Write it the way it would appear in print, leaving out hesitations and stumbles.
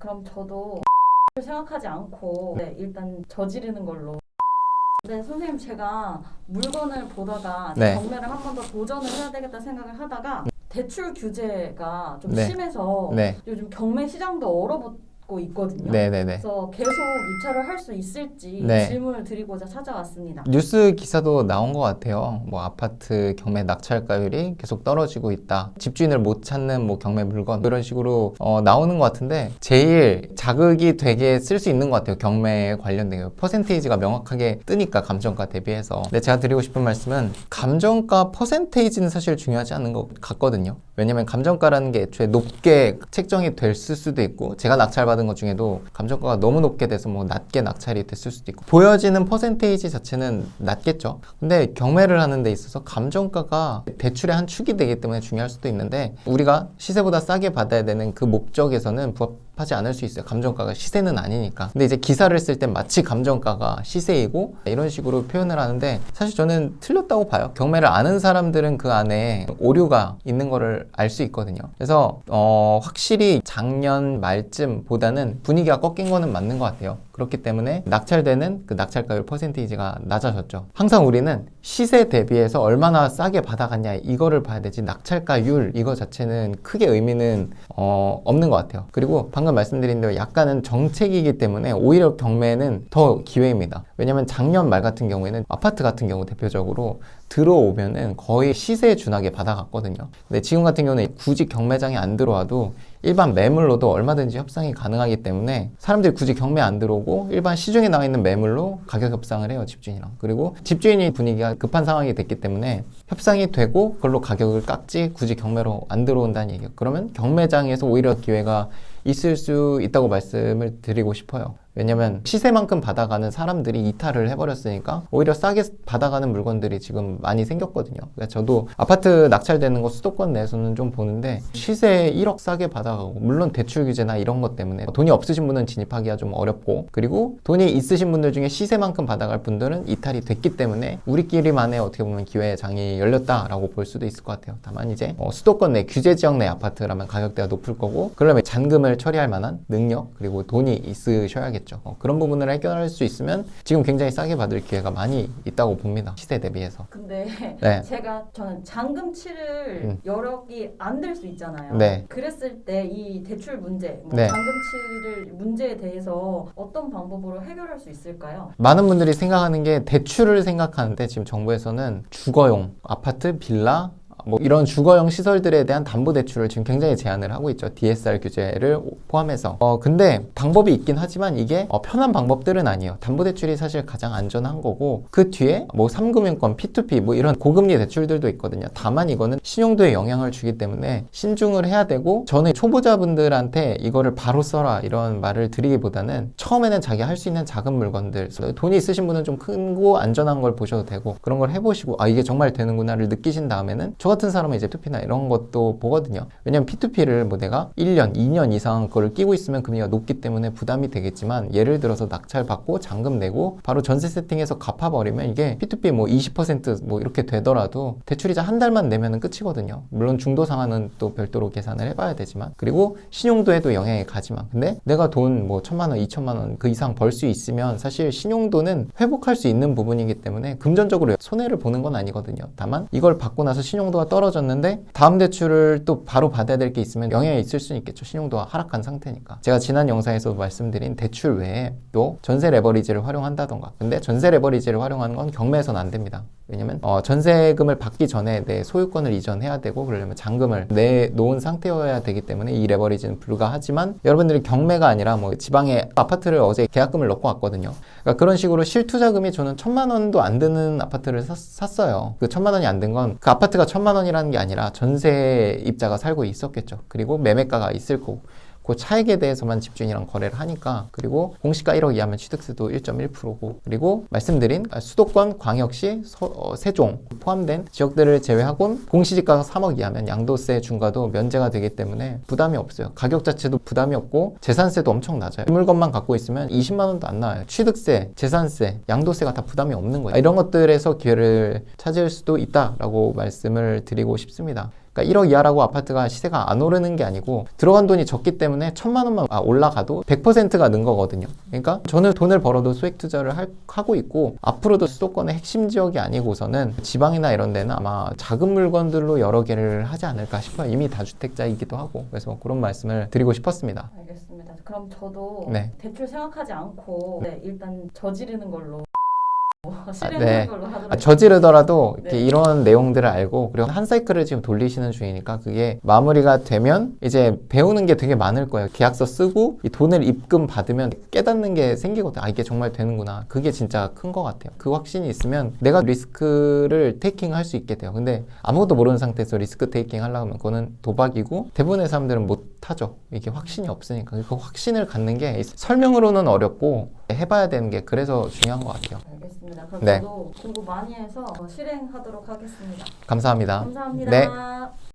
그럼 저도 생각하지 않고 일단 저지르는 걸로. 네, 선생님 제가 물건을 보다가 네. 경매를 한 번 더 도전을 해야 되겠다 생각을 하다가 대출 규제가 좀 네. 심해서 네. 요즘 경매 시장도 얼어붙고 있거든요. 네네네. 그래서 계속 입찰을 할 수 있을지 네. 질문을 드리고자 찾아왔습니다. 뉴스 기사도 나온 것 같아요. 뭐 아파트 경매 낙찰가율이 계속 떨어지고 있다. 집주인을 못 찾는 뭐 경매 물건 이런 식으로 나오는 것 같은데 제일 자극이 되게 쓸 수 있는 것 같아요. 경매에 관련된 퍼센테이지가 명확하게 뜨니까 감정가 대비해서. 근데 제가 드리고 싶은 말씀은 감정가 퍼센테이지는 사실 중요하지 않은 것 같거든요. 왜냐면 감정가라는 게 애초에 높게 책정이 됐을 수도 있고 제가 낙찰받은 것 중에도 감정가가 너무 높게 돼서 뭐 낮게 낙찰이 됐을 수도 있고 보여지는 퍼센테이지 자체는 낮겠죠. 근데 경매를 하는 데 있어서 감정가가 대출의 한 축이 되기 때문에 중요할 수도 있는데 우리가 시세보다 싸게 받아야 되는 그 목적에서는 부합하지 않을 수 있어요. 감정가가 시세는 아니니까. 근데 이제 기사를 쓸 때 마치 감정가가 시세이고 이런 식으로 표현을 하는데 사실 저는 틀렸다고 봐요. 경매를 아는 사람들은 그 안에 오류가 있는 거를 알 수 있거든요. 그래서 확실히 작년 말쯤보다는 분위기가 꺾인 거는 맞는 것 같아요. 그렇기 때문에 낙찰되는 그 낙찰가율 퍼센테이지가 낮아졌죠. 항상 우리는 시세 대비해서 얼마나 싸게 받아갔냐 이거를 봐야 되지 낙찰가율 이거 자체는 크게 의미는 없는 것 같아요. 그리고 방금 말씀드린 대로 약간은 정책이기 때문에 오히려 경매는 더 기회입니다. 왜냐면 작년 말 같은 경우에는 아파트 같은 경우 대표적으로 들어오면은 거의 시세에 준하게 받아갔거든요. 근데 지금 같은 경우는 굳이 경매장에 안 들어와도 일반 매물로도 얼마든지 협상이 가능하기 때문에 사람들이 굳이 경매 안 들어오고 일반 시중에 나와 있는 매물로 가격 협상을 해요, 집주인이랑. 그리고 집주인이 분위기가 급한 상황이 됐기 때문에 협상이 되고 그걸로 가격을 깎지 굳이 경매로 안 들어온다는 얘기예요. 그러면 경매장에서 오히려 기회가 있을 수 있다고 말씀을 드리고 싶어요. 왜냐면 시세만큼 받아가는 사람들이 이탈을 해버렸으니까 오히려 싸게 받아가는 물건들이 지금 많이 생겼거든요. 그래서 저도 아파트 낙찰되는 거 수도권 내에서는 좀 보는데 시세 1억 싸게 받아가고 물론 대출 규제나 이런 것 때문에 돈이 없으신 분은 진입하기가 좀 어렵고 그리고 돈이 있으신 분들 중에 시세만큼 받아갈 분들은 이탈이 됐기 때문에 우리끼리만의 어떻게 보면 기회의 장이 열렸다라고 볼 수도 있을 것 같아요. 다만 이제 수도권 내 규제 지역 내 아파트라면 가격대가 높을 거고 그러면 잔금을 처리할 만한 능력 그리고 돈이 있으셔야겠죠. 그런 부분을 해결할 수 있으면 지금 굉장히 싸게 받을 기회가 많이 있다고 봅니다. 시세 대비해서. 근데 네. 저는 잔금 치를 여력이 안 될 수 있잖아요. 네. 그랬을 때 이 대출 문제, 네. 잔금 치를 문제에 대해서 어떤 방법으로 해결할 수 있을까요? 많은 분들이 생각하는 게 대출을 생각하는데 지금 정부에서는 주거용 아파트, 빌라 뭐 이런 주거용 시설들에 대한 담보대출을 지금 굉장히 제한을 하고 있죠. DSR 규제를 포함해서. 근데 방법이 있긴 하지만 이게 편한 방법들은 아니에요. 담보대출이 사실 가장 안전한 거고 그 뒤에 뭐 3금융권, P2P 뭐 이런 고금리 대출들도 있거든요. 다만 이거는 신용도에 영향을 주기 때문에 신중을 해야 되고 저는 초보자분들한테 이거를 바로 써라 이런 말을 드리기보다는 처음에는 자기 할 수 있는 작은 물건들 돈이 있으신 분은 좀 크고 안전한 걸 보셔도 되고 그런 걸 해보시고 이게 정말 되는구나를 느끼신 다음에는 저 같은 사람은 이제 P2P나 이런 것도 보거든요. 왜냐면 P2P를 뭐 내가 1년, 2년 이상 그걸 끼고 있으면 금리가 높기 때문에 부담이 되겠지만 예를 들어서 낙찰 받고 잔금 내고 바로 전세 세팅해서 갚아버리면 이게 P2P 뭐 20% 이렇게 되더라도 대출이자 한 달만 내면은 끝이거든요. 물론 중도 상환은 또 별도로 계산을 해봐야 되지만 그리고 신용도에도 영향이 가지만 근데 내가 돈 뭐 1,000만 원, 2,000만 원 그 이상 벌 수 있으면 사실 신용도는 회복할 수 있는 부분이기 때문에 금전적으로 손해를 보는 건 아니거든요. 다만 이걸 받고 나서 신용도가 떨어졌는데 다음 대출을 또 바로 받아야 될 게 있으면 영향이 있을 수는 있겠죠. 신용도가 하락한 상태니까. 제가 지난 영상에서 말씀드린 대출 외에 또 전세 레버리지를 활용한다던가 근데 전세 레버리지를 활용하는 건 경매에서는 안 됩니다. 왜냐면 전세금을 받기 전에 내 소유권을 이전해야 되고 그러려면 잔금을 내놓은 상태여야 되기 때문에 이 레버리지는 불가하지만 여러분들이 경매가 아니라 뭐 지방에 아파트를 어제 계약금을 넣고 왔거든요. 그러니까 그런 식으로 실투자금이 저는 1,000만 원도 안 드는 아파트를 샀어요. 그 1,000만 원이 안 든 건 그 아파트가 1,000만 원이라는 게 아니라 전세입자가 살고 있었겠죠. 그리고 매매가가 있을 거고 그 차익에 대해서만 집주인이랑 거래를 하니까 그리고 공시가 1억 이하면 취득세도 1.1%고 그리고 말씀드린 수도권, 광역시, 세종 포함된 지역들을 제외하고는 공시지가가 3억 이하면 양도세 중과도 면제가 되기 때문에 부담이 없어요. 가격 자체도 부담이 없고 재산세도 엄청 낮아요. 이 물건만 갖고 있으면 20만 원도 안 나와요. 취득세, 재산세, 양도세가 다 부담이 없는 거예요. 이런 것들에서 기회를 찾을 수도 있다라고 말씀을 드리고 싶습니다. 그러니까 1억 이하라고 아파트가 시세가 안 오르는 게 아니고 들어간 돈이 적기 때문에 1,000만 원만 올라가도 100%가 는 거거든요. 그러니까 저는 돈을 벌어도 소액 투자를 하고 있고 앞으로도 수도권의 핵심 지역이 아니고서는 지방이나 이런 데는 아마 작은 물건들로 여러 개를 하지 않을까 싶어요. 이미 다주택자이기도 하고. 그래서 그런 말씀을 드리고 싶었습니다. 알겠습니다. 그럼 저도 네. 대출 생각하지 않고 일단 저지르는 걸로 네. 실행하는 걸로 하도록 저지르더라도 이렇게 네. 이런 내용들을 알고 그리고 한 사이클을 지금 돌리시는 중이니까 그게 마무리가 되면 이제 배우는 게 되게 많을 거예요. 계약서 쓰고 이 돈을 입금 받으면 깨닫는 게 생기거든요. 아, 이게 정말 되는구나. 그게 진짜 큰 것 같아요. 그 확신이 있으면 내가 리스크를 테이킹 할 수 있게 돼요. 근데 아무것도 모르는 상태에서 리스크 테이킹 하려고 하면 그거는 도박이고 대부분의 사람들은 못 하죠. 이게 확신이 없으니까. 그 확신을 갖는 게 설명으로는 어렵고 해봐야 되는 게 그래서 중요한 것 같아요. 알겠습니다. 그럼 네. 저도 공부 많이 해서 실행하도록 하겠습니다. 감사합니다. 감사합니다. 네.